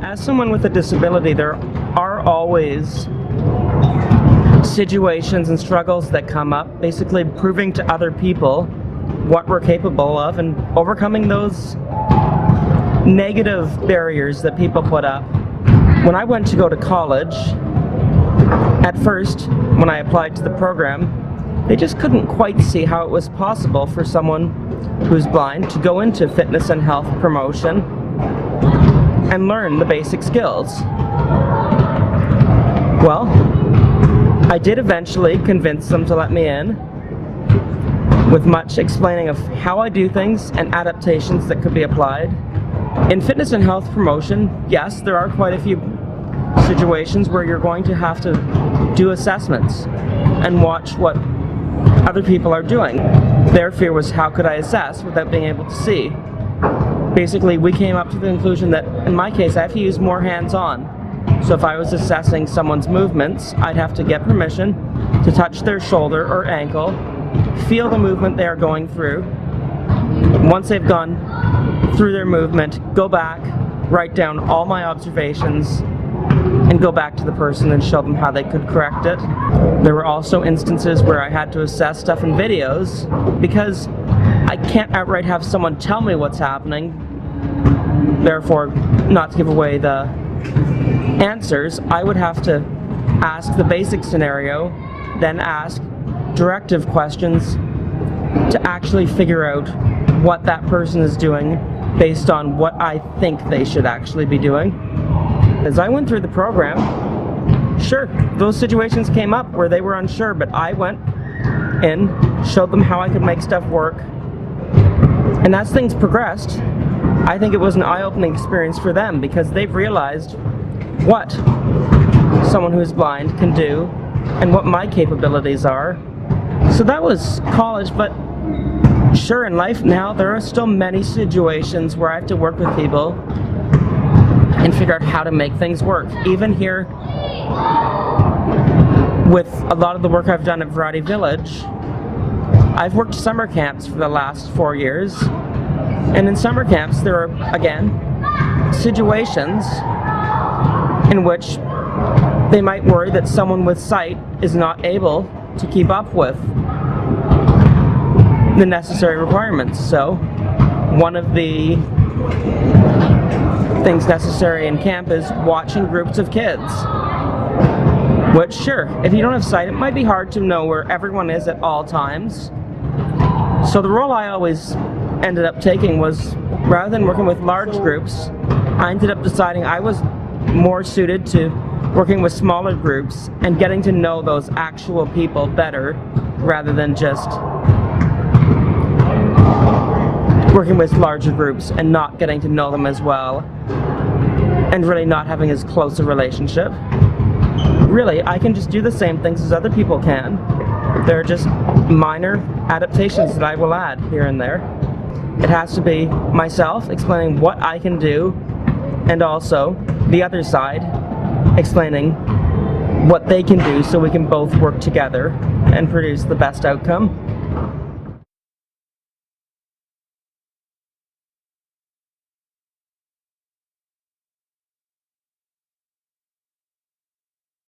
As someone with a disability, there are always situations and struggles that come up, basically proving to other people what we're capable of and overcoming those negative barriers that people put up. When I went to go to college, at first, when I applied to the program, they just couldn't quite see how it was possible for someone who's blind to go into fitness and health promotion and learn the basic skills. Well, I did eventually convince them to let me in, with much explaining of how I do things and adaptations that could be applied. In fitness and health promotion, yes, there are quite a few situations where you're going to have to do assessments and watch what other people are doing. Their fear was, how could I assess without being able to see? Basically, we came up to the conclusion that in my case I have to use more hands-on. So if I was assessing someone's movements, I'd have to get permission to touch their shoulder or ankle, feel the movement they are going through. Once they've gone through their movement, go back, write down all my observations, and go back to the person and show them how they could correct it. There were also instances where I had to assess stuff in videos because I can't outright have someone tell me what's happening, therefore not to give away the answers. I would have to ask the basic scenario, then ask directive questions to actually figure out what that person is doing based on what I think they should actually be doing. As I went through the program, sure, those situations came up where they were unsure, but I went in, showed them how I could make stuff work. And as things progressed, I think it was an eye-opening experience for them because they've realized what someone who's blind can do and what my capabilities are. So that was college, but sure, in life now there are still many situations where I have to work with people and figure out how to make things work. Even here, with a lot of the work I've done at Variety Village, I've worked summer camps for the last 4 years, and in summer camps there are, again, situations in which they might worry that someone with sight is not able to keep up with the necessary requirements. So one of the things necessary in camp is watching groups of kids, which, sure, if you don't have sight, it might be hard to know where everyone is at all times. So the role I always ended up taking was, rather than working with large groups, I ended up deciding I was more suited to working with smaller groups and getting to know those actual people better, rather than just working with larger groups and not getting to know them as well, and really not having as close a relationship. Really, I can just do the same things as other people can. There are just minor adaptations that I will add here and there. It has to be myself explaining what I can do, and also the other side explaining what they can do, so we can both work together and produce the best outcome.